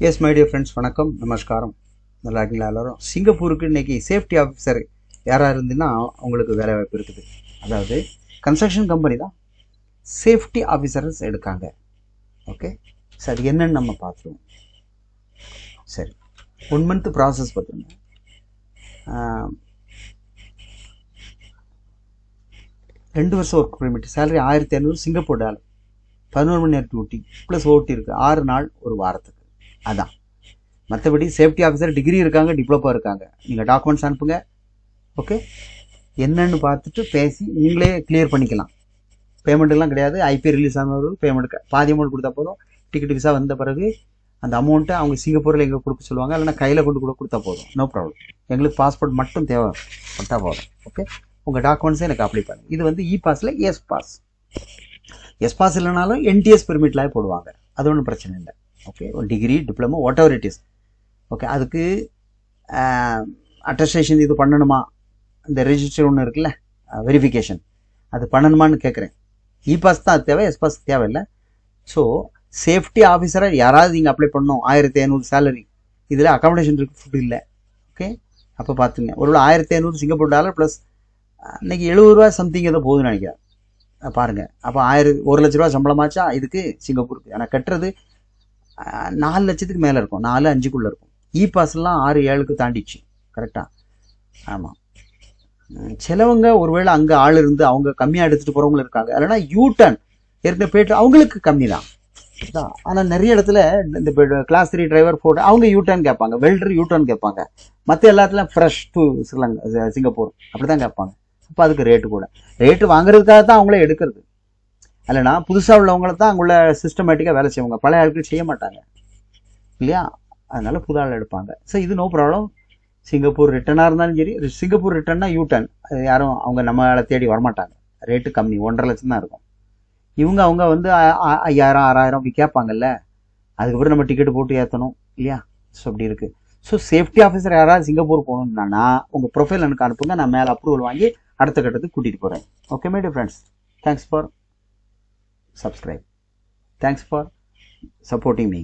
S my dear friends, வணக்கம், நமஸ்காரம். நல்லா இருக்கீங்களா எல்லாரும்? சிங்கப்பூருக்கு இன்னைக்கு சேஃப்டி ஆஃபீஸர் யாராக இருந்துன்னா அவங்களுக்கு வேலை வாய்ப்பு இருக்குது. அதாவது கன்ஸ்ட்ரக்ஷன் கம்பெனி தான் சேஃப்டி ஆஃபீஸர்ஸ் எடுக்காங்க. ஓகே, சரி, என்னன்னு நம்ம பார்த்துருவோம். சரி, 1 மந்த் ப்ராசஸ் பார்த்துங்க. 2 வருஷம் work permit, salary 1500 Singapore dollar, 11 மணி நேரம் டியூட்டி ப்ளஸ் ஓட்டி இருக்குது, 6 நாள் ஒரு வாரத்துக்கு. அதான். மற்றபடி சேஃப்டி ஆஃபீஸர் டிகிரி இருக்காங்க, டிப்ளமா இருக்காங்க. நீங்கள் டாக்குமெண்ட்ஸ் அனுப்புங்க. ஓகே, என்னன்னு பார்த்துட்டு பேசி நீங்களே கிளியர் பண்ணிக்கலாம். பேமெண்ட்டுலாம் கிடையாது. ஐபி ரிலீஸ் ஆனவர்கள் பேமெண்ட் பாதி அமௌண்ட் கொடுத்தா போதும். டிக்கெட் விசா வந்த பிறகு அந்த அமௌண்ட்டை அவங்க சிங்கப்பூரில் எங்கே கொடுக்க சொல்லுவாங்க, இல்லைனா கையில் கொண்டு கூட கொடுத்தா போதும். No problem. எங்களுக்கு பாஸ்போர்ட் மட்டும் தேவைப்பட்டா போதும். ஓகே, உங்கள் டாக்குமெண்ட்ஸை எனக்கு அப்ளை பண்ணுங்க. இது வந்து இ பாஸில் எஸ் பாஸ். எஸ் பாஸ் இல்லைனாலும் என்டிஎஸ் பெர்மிட்லாம் போடுவாங்க. அது ஒன்றும் பிரச்சனை இல்லை. ஓகே, ஒரு degree, diploma, what ever it is. Okay, அதுக்கு அட்டஸ்டேஷன் இது பண்ணணுமா? இந்த ரெஜிஸ்டர் ஒன்று இருக்குல்ல, வெரிஃபிகேஷன், அது பண்ணணுமான்னு கேட்குறேன். இ பாஸ் தான் அது தேவை, எஸ் பாஸ் தேவையில்லை. ஸோ சேஃப்டி ஆஃபீஸராக யாராவது நீங்கள் அப்ளை பண்ணணும். 1500 சேலரி, இதில் அக்காமடேஷன் இருக்குது, ஃபுட் இல்லை. ஓகே, அப்போ பார்த்துங்க. ஒரு 1500 சிங்கப்பூர் டாலர் ப்ளஸ் இன்னைக்கு 70 ரூபா சம்திங் ஏதோ போகுதுன்னு நினைக்கிறேன். பாருங்கள், அப்போ 1 லட்ச ரூபா சம்பளமாச்சா இதுக்கு சிங்கப்பூருக்கு. ஆனால் கட்டுறது 4 லட்சத்துக்கு மேலே இருக்கும், 4-5க்குள்ளே இருக்கும். இ பாஸ்லாம் 6-7க்கு தாண்டிச்சு. கரெக்டாக? ஆமாம். சிலவங்க ஒருவேளை அங்கே ஆள் இருந்து அவங்க கம்மியாக எடுத்துகிட்டு போகிறவங்களும் இருக்காங்க. இல்லைனா யூட்டர்ன் ஏற்கனவே போய்ட்டு அவங்களுக்கு கம்மி தான். ஆனால் நிறைய இடத்துல இந்த கிளாஸ் 3 டிரைவர் 4 அவங்க யூட்டர்ன் கேட்பாங்க, வெல்டர் யூட்டர்ன் கேட்பாங்க. மற்ற எல்லாத்துலையும் ஃப்ரெஷ் டு சிங்கப்பூர் அப்படி தான் கேட்பாங்க. அப்போ அதுக்கு ரேட்டு கூட. ரேட்டு வாங்குறதுக்காக தான் அவங்களே எடுக்கிறது. இல்லைனா புதுசாக உள்ளவங்கள தான் அங்குள்ள சிஸ்டமேட்டிக்காக வேலை செய்வாங்க. பழைய ஆட்கள் செய்ய மாட்டாங்க இல்லையா? அதனால புது ஆள் எடுப்பாங்க. ஸோ இது நோ ப்ராப்ளம். சிங்கப்பூர் ரிட்டர்னாக இருந்தாலும் சரி, சிங்கப்பூர் ரிட்டர்னா யூட்டர்ன், அது யாரும் அவங்க நம்மளை தேடி வரமாட்டாங்க. ரேட்டு கம்மி, 1.5 லட்சம் தான் இருக்கும். அவங்க வந்து 5000-6000 அப்படி கேட்பாங்கல்ல. அதுக்கப்புறம் நம்ம டிக்கெட்டு போட்டு ஏற்றணும் இல்லையா? ஸோ அப்படி இருக்குது. ஸோ சேஃப்டி ஆஃபீஸர் யாராவது சிங்கப்பூர் போகணும்னா உங்கள் ப்ரொஃபைல் எனக்கு அனுப்புங்க. நான் மேலே அப்ரூவல் வாங்கி அடுத்த கட்டத்துக்கு கூட்டிகிட்டு போகிறேன். Okay my dear friends, thanks for subscribe. Thanks for supporting me.